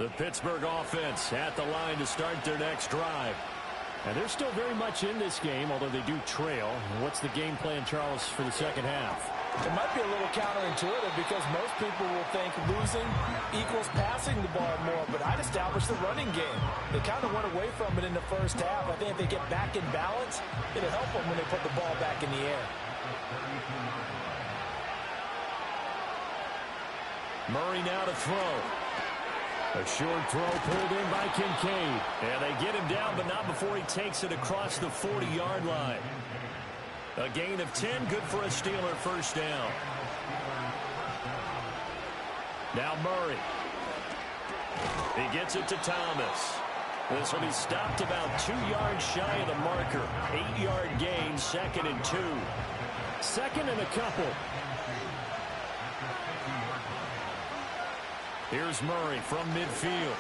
The Pittsburgh offense at the line to start their next drive. And they're still very much in this game, although they do trail. What's the game plan, Charles, for the second half? It might be a little counterintuitive because most people will think losing equals passing the ball more, but I'd establish the running game. They kind of went away from it in the first half. I think if they get back in balance, it'll help them when they put the ball back in the air. Murray now to throw. A short throw pulled in by Kincaid. And they get him down, but not before he takes it across the 40-yard line. A gain of 10, good for a Steeler first down. Now Murray. He gets it to Thomas. This will be stopped about 2 yards shy of the marker. 8-yard gain, 2nd and 2. 2nd and a couple. Here's Murray from midfield.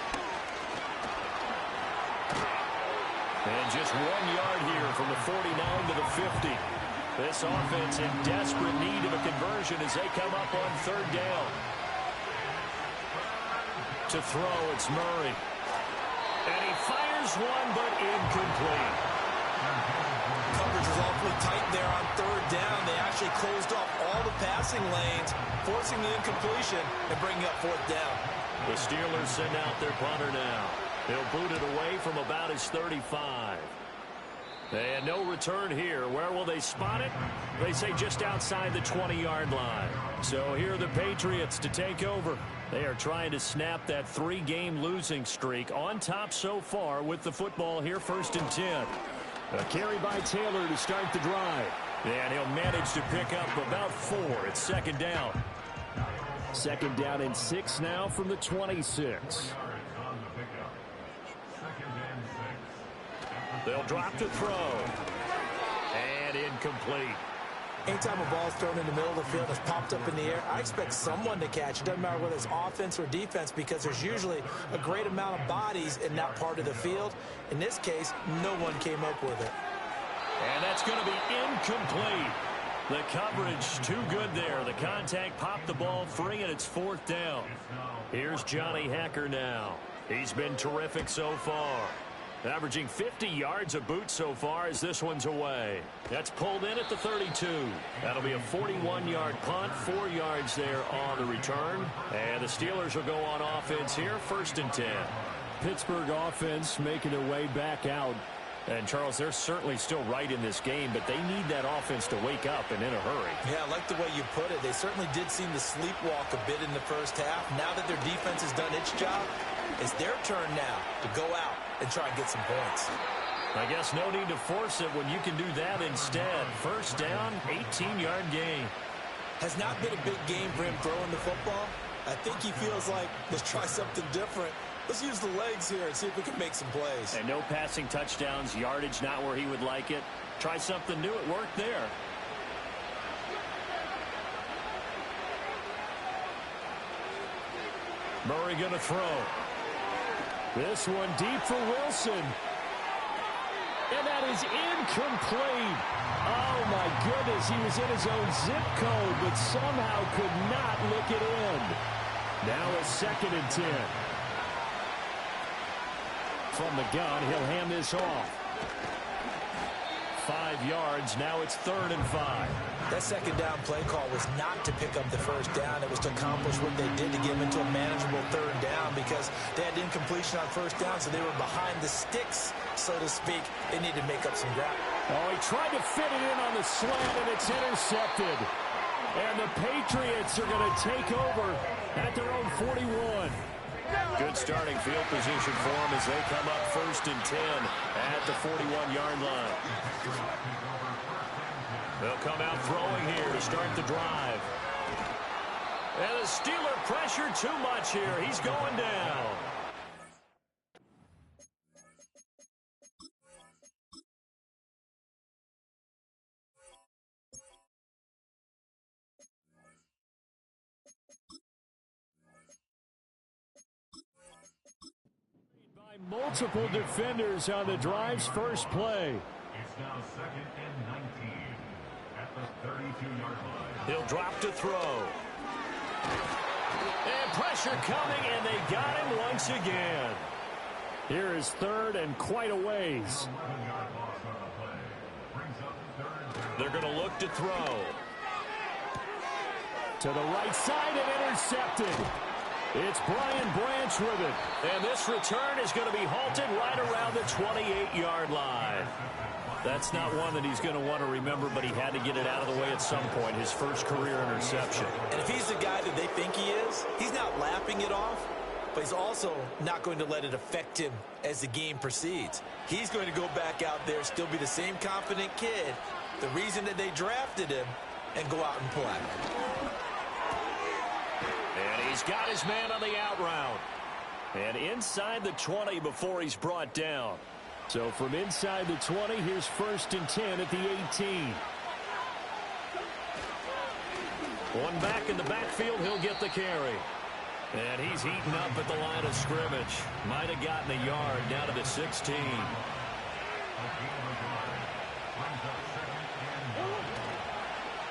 And just 1 yard here from the 49 to the 50. This offense in desperate need of a conversion as they come up on 3rd down. To throw, it's Murray. And he fires one, but incomplete. Coverage was awfully tight there on 3rd down. They actually closed off all the passing lanes, forcing the incompletion and bringing up 4th down. The Steelers send out their punter now. He'll boot it away from about his 35. And no return here. Where will they spot it? They say just outside the 20-yard line. So here are the Patriots to take over. They are trying to snap that 3-game losing streak. On top so far with the football here, 1st and 10. A carry by Taylor to start the drive. And he'll manage to pick up about 4. It's 2nd down. 2nd down and 6 now from the 26. They'll drop to throw. And incomplete. Anytime a ball's thrown in the middle of the field, it's popped up in the air, I expect someone to catch it. Doesn't matter whether it's offense or defense, because there's usually a great amount of bodies in that part of the field. In this case, no one came up with it. And that's going to be incomplete. The coverage too good there. The contact popped the ball free, and it's 4th down. Here's Johnny Hekker now. He's been terrific so far. Averaging 50 yards a boot so far as this one's away. That's pulled in at the 32. That'll be a 41-yard punt, 4 yards there on the return. And the Steelers will go on offense here, 1st and 10. Pittsburgh offense making their way back out. And, Charles, they're certainly still right in this game, but they need that offense to wake up and in a hurry. Yeah, I like the way you put it. They certainly did seem to sleepwalk a bit in the first half. Now that their defense has done its job, it's their turn now to go out and try and get some points. I guess no need to force it when you can do that instead. 1st down, 18-yard gain. Has not been a big game for him throwing the football. I think he feels like, let's try something different. Let's use the legs here and see if we can make some plays. And no passing touchdowns, yardage not where he would like it. Try something new. It worked there. Murray going to throw. This one deep for Wilson. And that is incomplete. Oh, my goodness. He was in his own zip code, but somehow could not lick it in. Now a 2nd and 10. From the gun, he'll hand this off. 5 yards. Now it's 3rd and 5. That 2nd down play call was not to pick up the 1st down. It was to accomplish what they did to get them into a manageable 3rd down because they had incompletion on 1st down, so they were behind the sticks, so to speak. They needed to make up some ground. Oh, he tried to fit it in on the slant, and it's intercepted. And the Patriots are going to take over at their own 41. Good starting field position for them as they come up 1st and 10 at the 41-yard line. They'll come out throwing here to start the drive. And the Steeler pressure too much here. He's going down. Multiple defenders on the drive's first play. It's now 2nd and 19 at the 32-yard line. He'll drop to throw. And pressure coming, and they got him once again. Here is third and quite a ways. They're going to look to throw. To the right side and intercepted. It's Brian Branch with it. And this return is going to be halted right around the 28-yard line. That's not one that he's going to want to remember, but he had to get it out of the way at some point, his first career interception. And if he's the guy that they think he is, he's not laughing it off, but he's also not going to let it affect him as the game proceeds. He's going to go back out there, still be the same confident kid, the reason that they drafted him, and go out and play. And he's got his man on the out route. And inside the 20 before he's brought down. So from inside the 20, here's 1st and 10 at the 18. One back in the backfield, he'll get the carry. And he's heating up at the line of scrimmage. Might have gotten a yard down to the 16.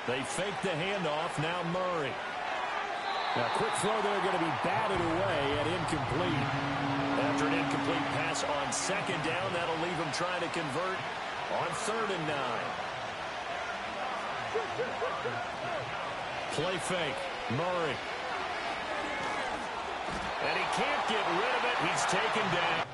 They fake the handoff, now Murray. Now, quick throw there going to be batted away and incomplete. After an incomplete pass on 2nd down, that'll leave him trying to convert on 3rd and 9. Play fake, Murray. And he can't get rid of it. He's taken down.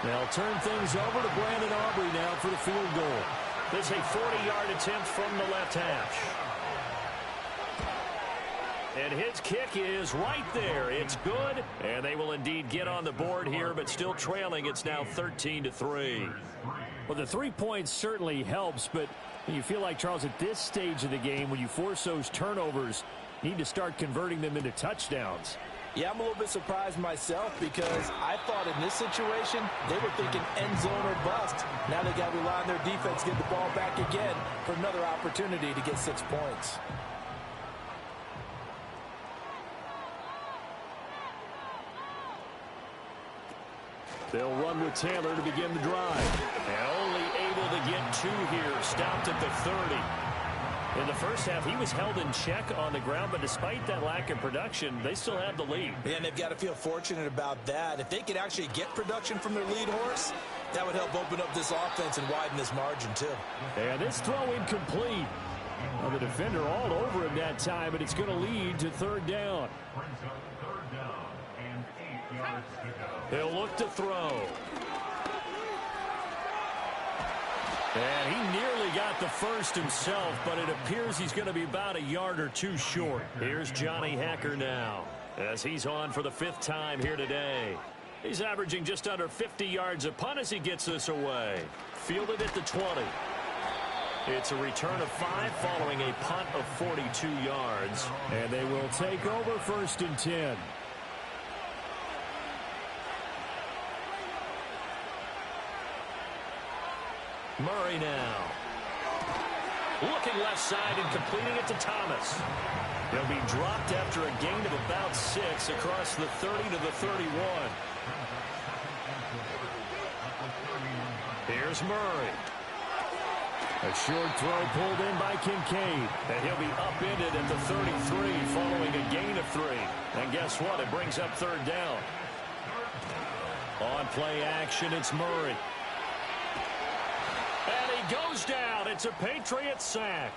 They'll turn things over to Brandon Aubrey now for the field goal. This is a 40-yard attempt from the left hash. And his kick is right there. It's good, and they will indeed get on the board here, but still trailing. It's now 13-3. Well, the 3 points certainly helps, but you feel like, Charles, at this stage of the game, when you force those turnovers, you need to start converting them into touchdowns. Yeah, I'm a little bit surprised myself because I thought in this situation they were thinking end zone or bust. Now they got to rely on their defense, get the ball back again for another opportunity to get 6 points. They'll run with Taylor to begin the drive. And only able to get 2 here, stopped at the 30. In the first half, he was held in check on the ground, but despite that lack of production, they still have the lead. Yeah, and they've got to feel fortunate about that. If they could actually get production from their lead horse, that would help open up this offense and widen this margin, too. And this throw incomplete. Well, the defender all over him that time, but it's going to lead to 3rd down. They'll look to throw. And he nearly got the first himself, but it appears he's going to be about a yard or 2 short. Here's Johnny Hacker now, as he's on for the 5th time here today. He's averaging just under 50 yards a punt as he gets this away. Fielded at the 20. It's a return of 5 following a punt of 42 yards. And they will take over 1st and 10. Murray now. Looking left side and completing it to Thomas. He'll be dropped after a gain of about 6 across the 30 to the 31. Here's Murray. A short throw pulled in by Kincaid. And he'll be upended at the 33 following a gain of 3. And guess what? It brings up 3rd down. On play action, it's Murray. And he goes down. It's a Patriot sack.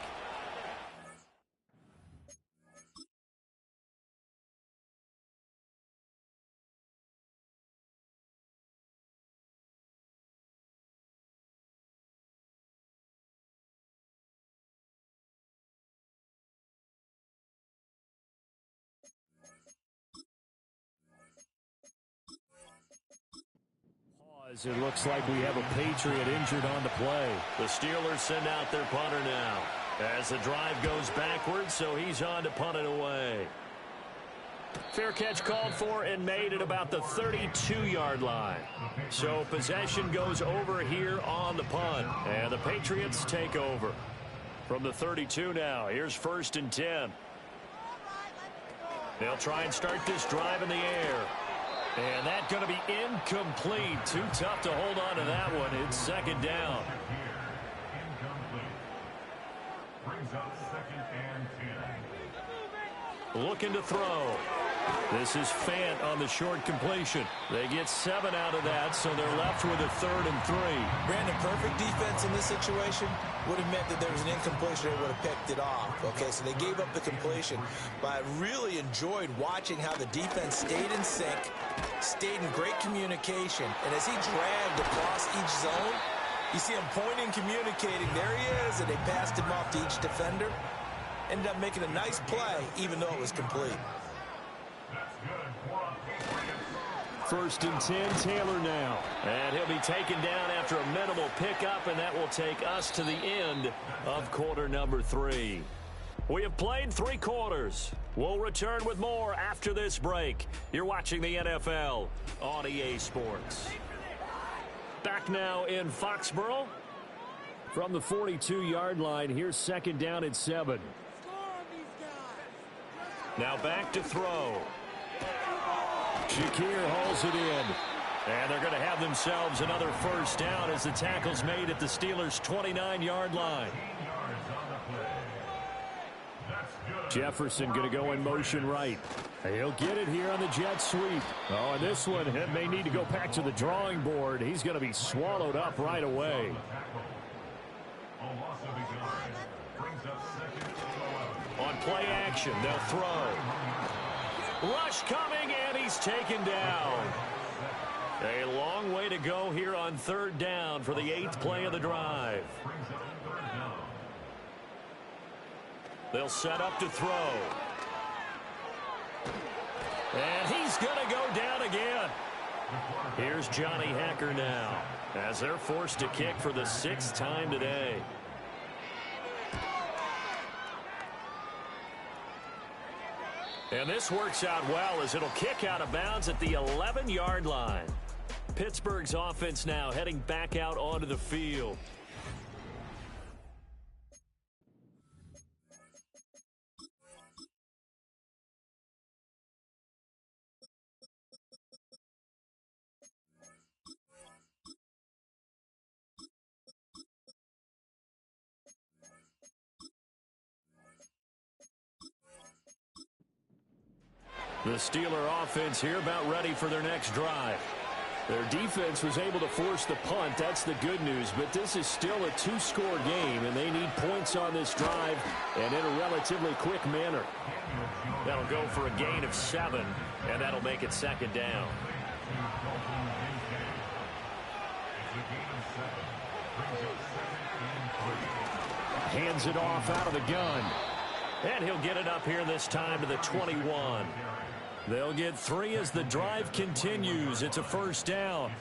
It looks like we have a Patriot injured on the play. The Steelers send out their punter now as the drive goes backwards, so he's on to punt it away. Fair catch called for and made at about the 32-yard line. So possession goes over here on the punt. And the Patriots take over. From the 32 now, here's 1st and 10. They'll try and start this drive in the air. And that's going to be incomplete. Too tough to hold on to that one. It's 2nd down. Brings up 2nd and 10. Looking to throw. This is Fant on the short completion. They get 7 out of that, so they're left with a 3rd and 3. Brandon, perfect defense in this situation would have meant that there was an incompletion. They would have picked it off. Okay, so they gave up the completion. But I really enjoyed watching how the defense stayed in sync, stayed in great communication. And as he dragged across each zone, you see him pointing, communicating. There he is, and they passed him off to each defender. Ended up making a nice play, even though it was complete. 1st and 10, Taylor now. And he'll be taken down after a minimal pickup, and that will take us to the end of quarter number 3. We have played 3 quarters. We'll return with more after this break. You're watching the NFL on EA Sports. Back now in Foxborough. From the 42-yard line, here's 2nd down and 7. Now back to throw. Shakir hauls it in. And they're going to have themselves another 1st down as the tackle's made at the Steelers' 29-yard line. Jefferson going to go in motion right. He'll get it here on the jet sweep. Oh, and this one may need to go back to the drawing board. He's going to be swallowed up right away. On play action, they'll throw. Rush coming, and he's taken down. A long way to go here on 3rd down for the 8th play of the drive. They'll set up to throw. And he's going to go down again. Here's Johnny Hacker now, as they're forced to kick for the 6th time today. And this works out well as it'll kick out of bounds at the 11-yard line. Pittsburgh's offense now heading back out onto the field. The Steeler offense here about ready for their next drive. Their defense was able to force the punt. That's the good news. But this is still a 2-score game, and they need points on this drive and in a relatively quick manner. That'll go for a gain of 7, and that'll make it 2nd down. Hands it off out of the gun. And he'll get it up here this time to the 21. They'll get 3 as the drive continues. It's a 1st down.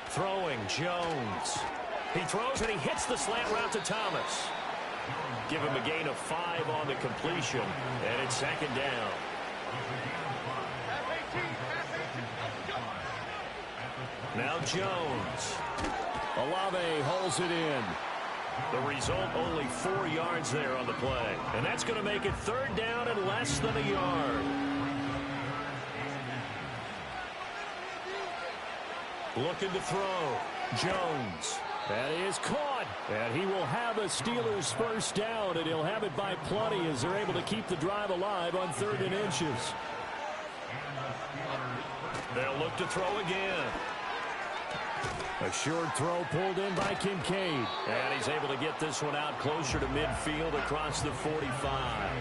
Throwing, Jones. He throws and he hits the slant route to Thomas. Give him a gain of 5 on the completion, and it's 2nd down. Now Jones. Olave holds it in. The result, only 4 yards there on the play. And that's going to make it 3rd down and less than a yard. Looking to throw. Jones. That is caught. And he will have a Steelers 1st down, and he'll have it by plenty as they're able to keep the drive alive on 3rd and inches. They'll look to throw again. A short throw pulled in by Kincaid. And he's able to get this one out closer to midfield across the 45.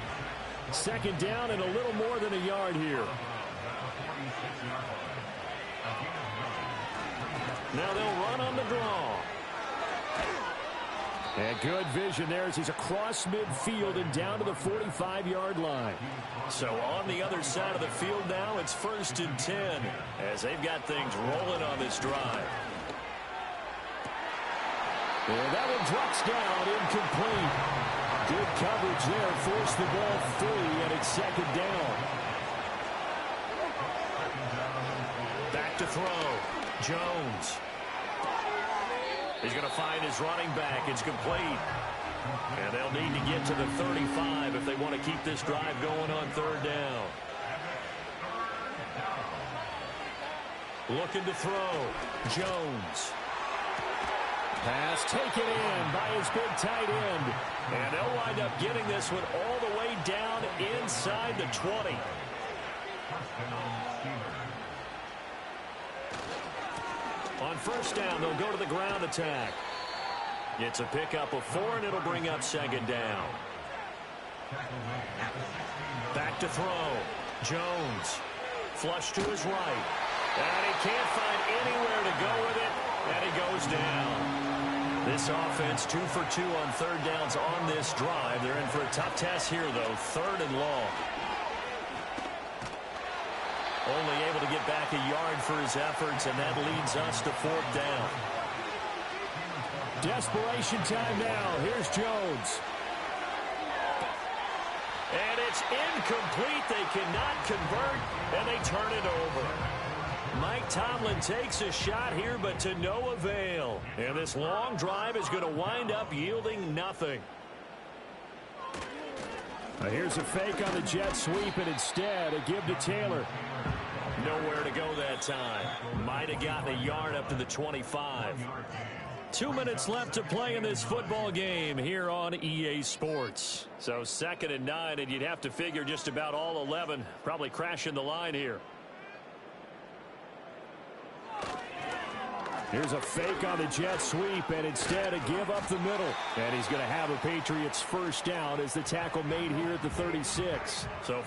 2nd down and a little more than a yard here. Now they'll run on the draw. And good vision there as he's across midfield and down to the 45-yard line. So on the other side of the field now, it's 1st and 10 as they've got things rolling on this drive. And that one drops down, incomplete. Good coverage there, forced the ball free, and it's second down. Back to throw. Jones. He's going to find his running back. It's complete. And they'll need to get to the 35 if they want to keep this drive going on third down. Looking to throw. Jones. Pass taken in by his big tight end. And they'll wind up getting this one all the way down inside the 20. On first down, they'll go to the ground attack. It's a pickup of 4, and it'll bring up second down. Back to throw. Jones. Flush to his right. And he can't find anywhere to go with it, and he goes down. This offense 2 for 2 on third downs on this drive. They're in for a tough test here, though. 3rd and long. Only able to get back a yard for his efforts, and that leads us to 4th down. Desperation time now. Here's Jones. And it's incomplete. They cannot convert, and they turn it over. Mike Tomlin takes a shot here, but to no avail. And this long drive is going to wind up yielding nothing. Here's a fake on the jet sweep, and instead a give to Taylor. Nowhere to go that time. Might have gotten a yard up to the 25. 2 minutes left to play in this football game here on EA Sports. So 2nd and 9, and you'd have to figure just about all 11 probably crashing the line here. Here's a fake on the jet sweep, and instead a give up the middle. And he's going to have a Patriots first down as the tackle made here at the 36. So